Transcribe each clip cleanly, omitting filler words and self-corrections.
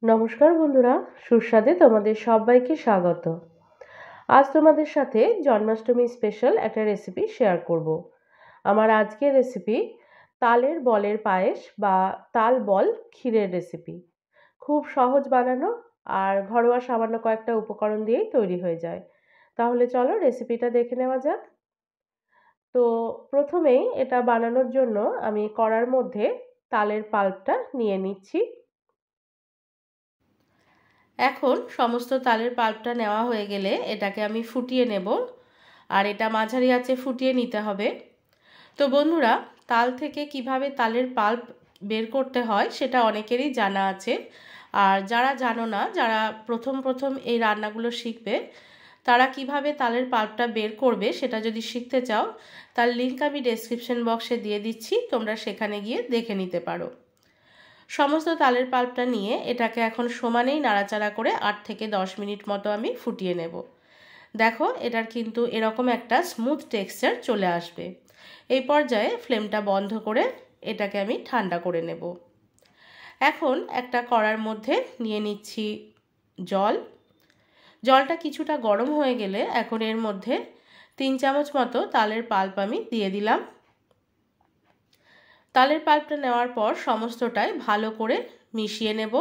নমস্কার বন্ধুরা, সুস্বাদে তোমাদের সবাইকে স্বাগত। আজ তোমাদের সাথে জন্মাষ্টমী স্পেশাল একটা রেসিপি শেয়ার করব। আমার আজকের রেসিপি তালের বলের পায়েস বা তাল বল ক্ষীরের রেসিপি। খুব সহজ বানানো আর ঘরোয়া সামান্য কয়েকটা উপকরণ দিয়েই তৈরি হয়ে যায়। তাহলে চলো রেসিপিটা দেখে নেওয়া যাক। তো প্রথমেই এটা বানানোর জন্য আমি কড়ার মধ্যে তালের পাল্পটা নিয়ে নিচ্ছি। এখন সমস্ত তালের পাল্পটা নেওয়া হয়ে গেলে এটাকে আমি ফুটিয়ে নেব, আর এটা মাঝারি আঁচে ফুটিয়ে নিতে হবে। তো বন্ধুরা, তাল থেকে কিভাবে তালের পাল্প বের করতে হয় সেটা অনেকেরই জানা আছে। আর যারা জানো না, যারা প্রথম প্রথম এই রান্নাগুলো শিখবে, তারা কিভাবে তালের পাল্পটা বের করবে সেটা যদি শিখতে চাও, তার লিঙ্ক আমি ডেসক্রিপশন বক্সে দিয়ে দিচ্ছি, তোমরা সেখানে গিয়ে দেখে নিতে পারো। সমস্ত তালের পাল্পটা নিয়ে এটাকে এখন সমানেই নাড়াচাড়া করে 8 থেকে 10 মিনিট মতো আমি ফুটিয়ে নেব। দেখো, এটার কিন্তু এরকম একটা স্মুথ টেক্সচার চলে আসবে। এই পর্যায়ে ফ্লেমটা বন্ধ করে এটাকে আমি ঠান্ডা করে নেব। এখন একটা কড়ার মধ্যে নিয়ে নিচ্ছি জল। জলটা কিছুটা গরম হয়ে গেলে এখন এর মধ্যে 3 চামচ মতো তালের পাল্প আমি দিয়ে দিলাম। তালের পাল্পটা নেওয়ার পর সমস্তটাই ভালো করে মিশিয়ে নেব।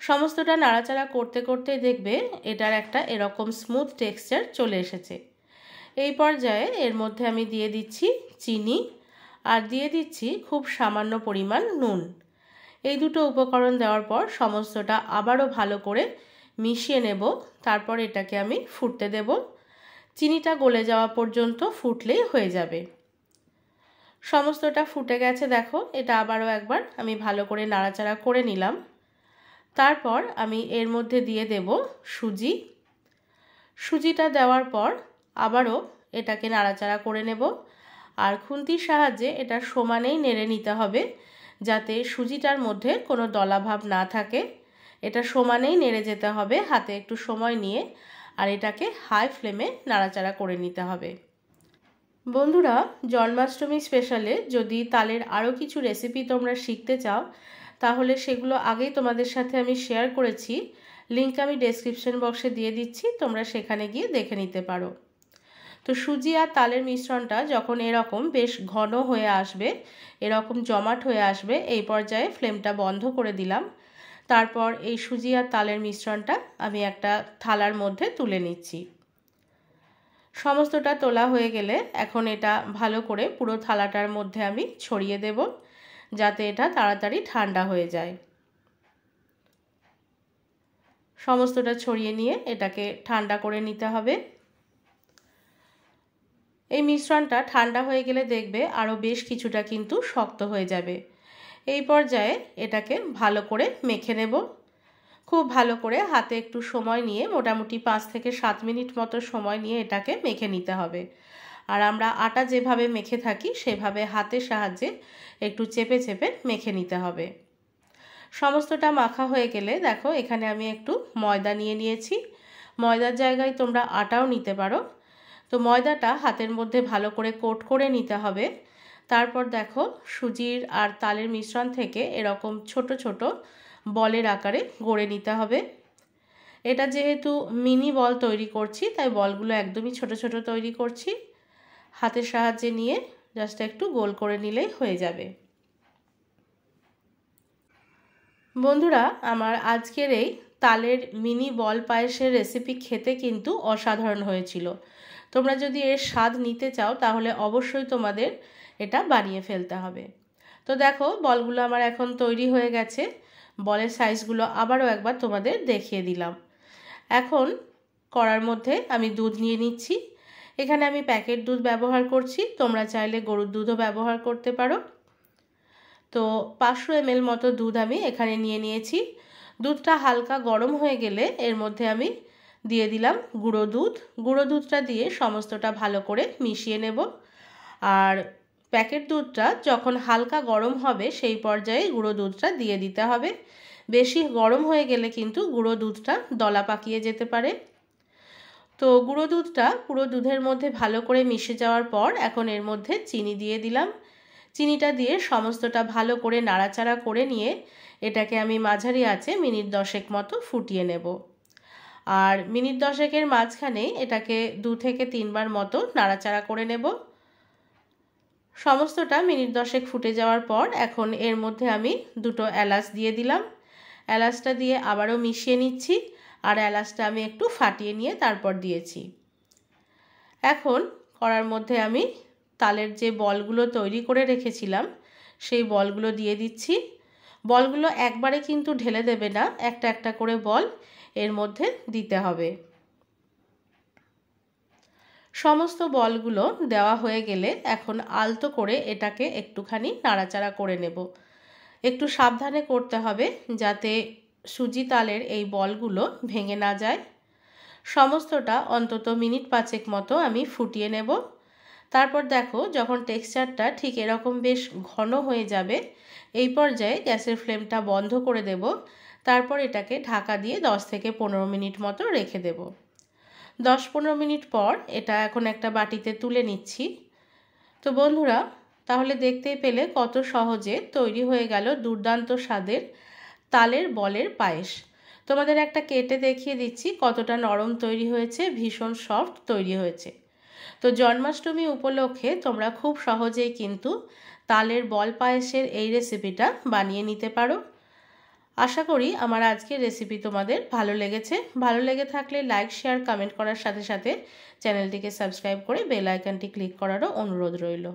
সমস্তটা নাড়াচাড়া করতে করতে দেখবে এটার একটা এরকম স্মুথ টেক্সচার চলে এসেছে। এই পর্যায়ে এর মধ্যে আমি দিয়ে দিচ্ছি চিনি, আর দিয়ে দিচ্ছি খুব সামান্য পরিমাণ নুন। এই দুটো উপকরণ দেওয়ার পর সমস্তটা আবারও ভালো করে মিশিয়ে নেব। তারপর এটাকে আমি ফুটতে দেব। চিনিটা গলে যাওয়া পর্যন্ত ফুটলেই হয়ে যাবে। সমস্তটা ফুটে গেছে, দেখো এটা আবারও একবার আমি ভালো করে নাড়াচাড়া করে নিলাম। তারপর আমি এর মধ্যে দিয়ে দেব সুজি। সুজিটা দেওয়ার পর আবারও এটাকে নাড়াচাড়া করে নেব, আর খুন্তির সাহায্যে এটা সমানেই নেড়ে নিতে হবে, যাতে সুজিটার মধ্যে কোনো দলাভাব না থাকে। এটা সমানেই নেড়ে যেতে হবে হাতে একটু সময় নিয়ে, আর এটাকে হাই ফ্লেমে নাড়াচাড়া করে নিতে হবে। বন্ধুরা, জন্মাষ্টমী স্পেশালে যদি তালের আরও কিছু রেসিপি তোমরা শিখতে চাও, তাহলে সেগুলো আগেই তোমাদের সাথে আমি শেয়ার করেছি, লিঙ্ক আমি ডেসক্রিপশন বক্সে দিয়ে দিচ্ছি, তোমরা সেখানে গিয়ে দেখে নিতে পারো। তো সুজি আর তালের মিশ্রণটা যখন এরকম বেশ ঘন হয়ে আসবে, এরকম জমাট হয়ে আসবে, এই পর্যায়ে ফ্লেমটা বন্ধ করে দিলাম। তারপর এই সুজি আর তালের মিশ্রণটা আমি একটা থালার মধ্যে তুলে নিচ্ছি। সমস্তটা তোলা হয়ে গেলে এখন এটা ভালো করে পুরো থালাটার মধ্যে আমি ছড়িয়ে দেব, যাতে এটা তাড়াতাড়ি ঠান্ডা হয়ে যায়। সমস্তটা ছড়িয়ে নিয়ে এটাকে ঠান্ডা করে নিতে হবে। এই মিশ্রণটা ঠান্ডা হয়ে গেলে দেখবে আরও বেশ কিছুটা কিন্তু শক্ত হয়ে যাবে। এই পর্যায়ে এটাকে ভালো করে মেখে নেব। খুব ভালো করে হাতে একটু সময় নিয়ে, মোটামুটি 5 থেকে 7 মিনিট মতো সময় নিয়ে এটাকে মেখে নিতে হবে। আর আমরা আটা যেভাবে মেখে থাকি সেভাবে হাতের সাহায্যে একটু চেপে চেপে মেখে নিতে হবে। সমস্তটা মাখা হয়ে গেলে দেখো এখানে আমি একটু ময়দা নিয়ে নিয়েছি। ময়দার জায়গায় তোমরা আটাও নিতে পারো। তো ময়দাটা হাতের মধ্যে ভালো করে কোট করে নিতে হবে। তারপর দেখো সুজির আর তালের মিশ্রণ থেকে এরকম ছোট ছোট বলের আকারে গড়ে নিতে হবে। এটা যেহেতু মিনি বল তৈরি করছি, তাই বলগুলো একদমই ছোট ছোট তৈরি করছি। হাতের সাহায্যে নিয়ে জাস্ট একটু গোল করে নিলেই হয়ে যাবে। বন্ধুরা, আমার আজকের এই তালের মিনি বল পায়েসের রেসিপি খেতে কিন্তু অসাধারণ হয়েছিল। তোমরা যদি এর স্বাদ নিতে চাও তাহলে অবশ্যই তোমাদের এটা বানিয়ে ফেলতে হবে। তো দেখো বলগুলো আমার এখন তৈরি হয়ে গেছে। বলের সাইজগুলো আবারও একবার তোমাদের দেখিয়ে দিলাম। এখন কড়ার মধ্যে আমি দুধ নিয়ে নিচ্ছি। এখানে আমি প্যাকেট দুধ ব্যবহার করছি, তোমরা চাইলে গরুর দুধও ব্যবহার করতে পারো। তো 500 ml মতো দুধ আমি এখানে নিয়ে নিয়েছি। দুধটা হালকা গরম হয়ে গেলে এর মধ্যে আমি দিয়ে দিলাম গুঁড়ো দুধ। গুঁড়ো দুধটা দিয়ে সমস্তটা ভালো করে মিশিয়ে নেব। আর প্যাকেট দুধটা যখন হালকা গরম হবে সেই পর্যায়ে গুঁড়ো দুধটা দিয়ে দিতে হবে। বেশি গরম হয়ে গেলে কিন্তু গুঁড়ো দুধটা দলা পাকিয়ে যেতে পারে। তো গুঁড়ো দুধটা পুরো দুধের মধ্যে ভালো করে মিশে যাওয়ার পর এখন এর মধ্যে চিনি দিয়ে দিলাম। চিনিটা দিয়ে সমস্তটা ভালো করে নাড়াচাড়া করে নিয়ে এটাকে আমি মাঝারি আঁচে মিনিট 10 মতো ফুটিয়ে নেব। আর মিনিট 10 মাঝখানে এটাকে 2 থেকে 3 বার মতো নাড়াচাড়া করে নেব। সমস্তটা মিনিট 10 ফুটে যাওয়ার পর এখন এর মধ্যে আমি 2টো এলাচ দিয়ে দিলাম। এলাচটা দিয়ে আবারও মিশিয়ে নিচ্ছি, আর এলাচটা আমি একটু ফাটিয়ে নিয়ে তারপর দিয়েছি। এখন কড়ার মধ্যে আমি তালের যে বলগুলো তৈরি করে রেখেছিলাম সেই বলগুলো দিয়ে দিচ্ছি। বলগুলো একবারে কিন্তু ঢেলে দেবে না, একটা একটা করে বল এর মধ্যে দিতে হবে। সমস্ত বলগুলো দেওয়া হয়ে গেলে এখন আলতো করে এটাকে একটুখানি নাড়াচাড়া করে নেব। একটু সাবধানে করতে হবে যাতে সুজি তালের এই বলগুলো ভেঙে না যায়। সমস্তটা অন্তত মিনিট 5 মতো আমি ফুটিয়ে নেব। তারপর দেখো যখন টেক্সচারটা ঠিক এরকম বেশ ঘন হয়ে যাবে, এই পর্যায়ে গ্যাসের ফ্লেমটা বন্ধ করে দেব। তারপর এটাকে ঢাকা দিয়ে 10 থেকে 15 মিনিট মতো রেখে দেব। 10-15 মিনিট পর এটা এখন একটা বাটিতে তুলে নিচ্ছি। তো বন্ধুরা, তাহলে দেখতেই পেলে কত সহজে তৈরি হয়ে গেল দুর্দান্ত স্বাদের তালের বলের পায়েস। তোমাদের একটা কেটে দেখিয়ে দিচ্ছি কতটা নরম তৈরি হয়েছে, ভীষণ সফট তৈরি হয়েছে। তো জন্মাষ্টমী উপলক্ষে তোমরা খুব সহজেই কিন্তু তালের বল পায়েসের এই রেসিপিটা বানিয়ে নিতে পারো। আশা করি আমার আজকের রেসিপি তোমাদের ভালো লেগেছে। ভালো লেগে থাকলে লাইক, শেয়ার, কমেন্ট করার সাথে সাথে চ্যানেলটিকে সাবস্ক্রাইব করে বেল আইকনটি ক্লিক করারও অনুরোধ রইল।